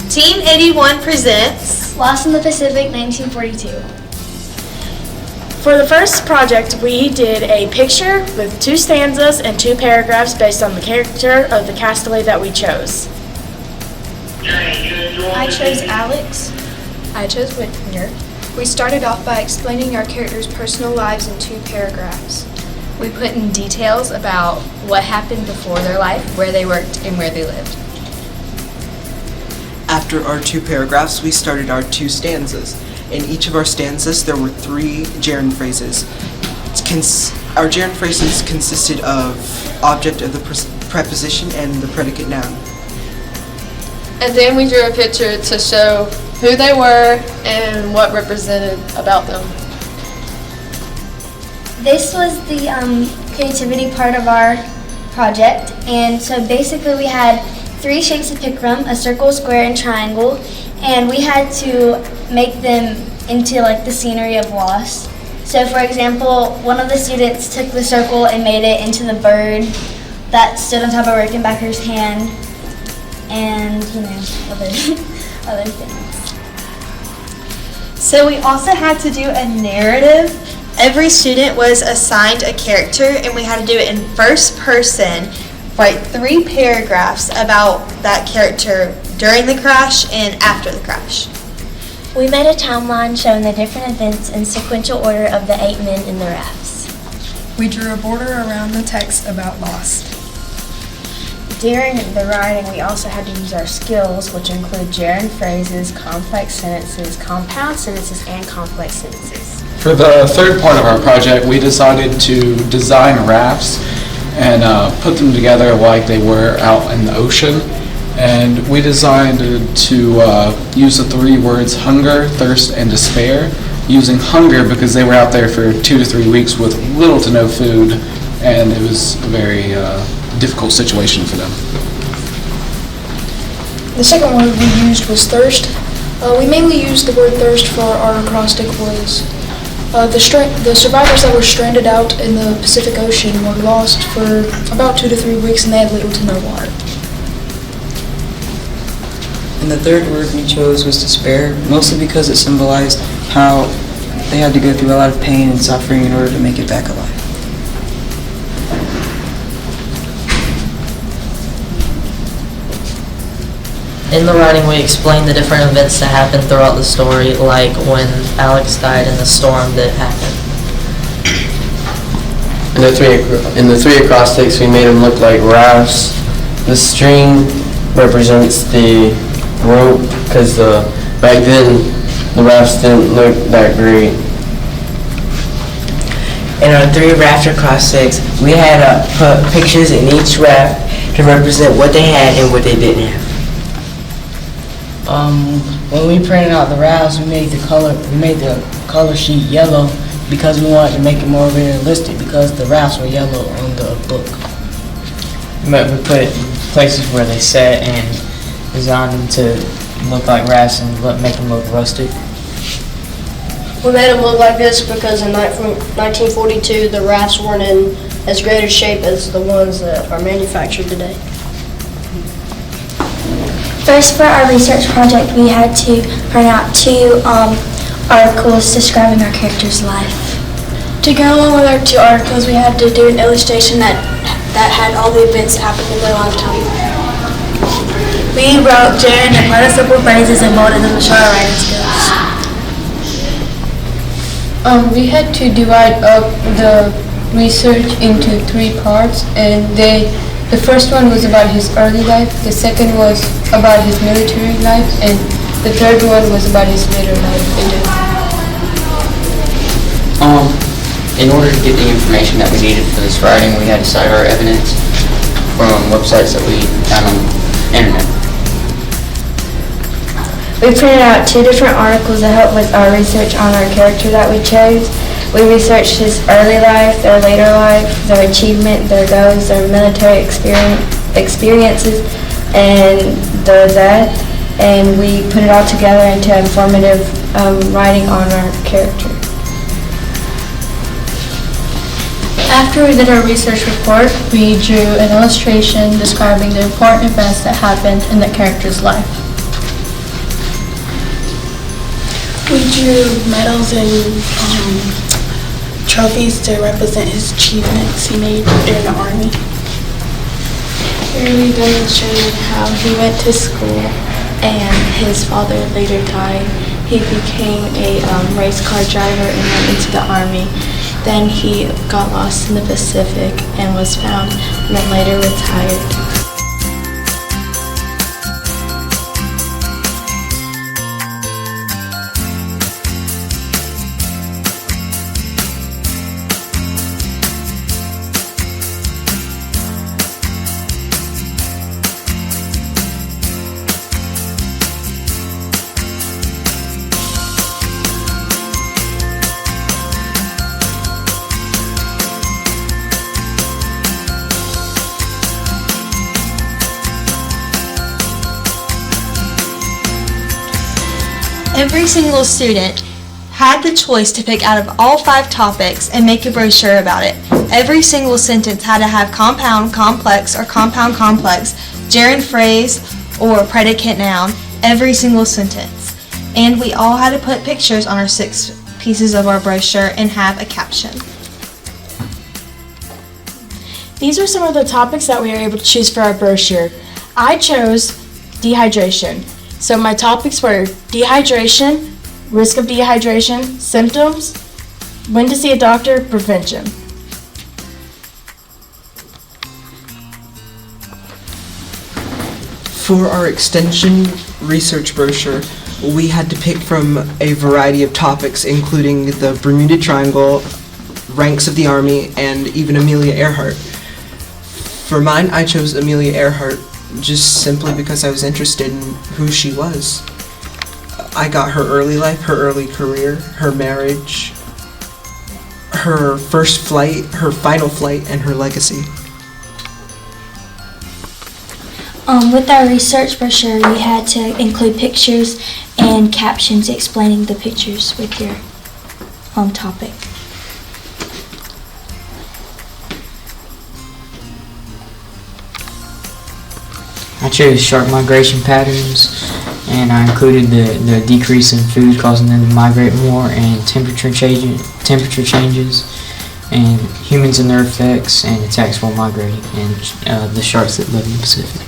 Team 81 presents Lost in the Pacific, 1942. For the first project, we did a picture with 2 stanzas and 2 paragraphs based on the character of the castaway that we chose. I chose Alex. I chose Whitfinger. We started off by explaining our characters' personal lives in 2 paragraphs. We put in details about what happened before their life, where they worked, and where they lived. After our 2 paragraphs, we started our 2 stanzas. In each of our stanzas, there were 3 gerund phrases. Our gerund phrases consisted of object of the preposition and the predicate noun. And then we drew a picture to show who they were and what represented about them. This was the creativity part of our project, and so basically we had 3 shapes to pick from: a circle, square, and triangle, and we had to make them into like the scenery of Lost. So for example, one of the students took the circle and made it into the bird that stood on top of Rickenbacker's hand, and other things. So we also had to do a narrative. Every student was assigned a character and we had to do it in first person, write 3 paragraphs about that character during the crash and after the crash. We made a timeline showing the different events in sequential order of the 8 men in the rafts. We drew a border around the text about Lost. During the writing, we also had to use our skills, which include gerund phrases, complex sentences, compound sentences, and complex sentences. For the third part of our project, we decided to design rafts and put them together like they were out in the ocean. And we designed to use the 3 words hunger, thirst, and despair, using hunger because they were out there for 2 to 3 weeks with little to no food, and it was a very difficult situation for them. The second word we used was thirst. We mainly used the word thirst for our acrostic was the survivors that were stranded out in the Pacific Ocean were lost for about 2 to 3 weeks and they had little to no water. And the third word we chose was despair, mostly because it symbolized how they had to go through a lot of pain and suffering in order to make it back alive. In the writing, we explained the different events that happened throughout the story, like when Alex died in the storm that happened. In the 3 acrostics, we made them look like rafts. The string represents the rope, because back then the rafts didn't look that great. In our 3 raft acrostics, we had put pictures in each raft to represent what they had and what they didn't have. When we printed out the rafts, we made the color sheet yellow because we wanted to make it more realistic because the rafts were yellow on the book. But we put places where they sat and designed them to look like rafts and make them look rustic. We made them look like this because in 1942 the rafts weren't in as great a shape as the ones that are manufactured today. First, for our research project, we had to print out 2 articles describing our character's life. To go along with our 2 articles, we had to do an illustration that had all the events that happened in their lifetime. We wrote gerund and participle phrases and molded them to show our writing skills. We had to divide up the research into 3 parts, and the first one was about his early life, the second was about his military life, and the third one was about his later life. In order to get the information that we needed for this writing, we had to cite our evidence from websites that we found on the internet. We printed out 2 different articles that helped with our research on our character that we chose. We researched his early life, their later life, their achievement, their goals, their military experiences, and their death, and we put it all together into informative writing on our character. After we did our research report, we drew an illustration describing the important events that happened in the character's life. We drew medals and trophies to represent his achievements he made during the Army. Here we demonstrated how he went to school and his father later died. He became a race car driver and went into the Army. Then he got lost in the Pacific and was found and then later retired. Every single student had the choice to pick out of all 5 topics and make a brochure about it. Every single sentence had to have compound, complex, or compound-complex, gerund phrase, or predicate noun, every single sentence. And we all had to put pictures on our 6 pieces of our brochure and have a caption. These are some of the topics that we were able to choose for our brochure. I chose dehydration. So my topics were dehydration, risk of dehydration, symptoms, when to see a doctor, prevention. For our extension research brochure, we had to pick from a variety of topics, including the Bermuda Triangle, ranks of the Army, and even Amelia Earhart. For mine, I chose Amelia Earhart just simply because I was interested in who she was. I got her early life, her early career, her marriage, her first flight, her final flight, and her legacy. With our research brochure, we had to include pictures and captions explaining the pictures with your topic. I chose shark migration patterns, and I included the decrease in food causing them to migrate more, and temperature changes, and humans and their effects, and attacks while migrating, and the sharks that live in the Pacific.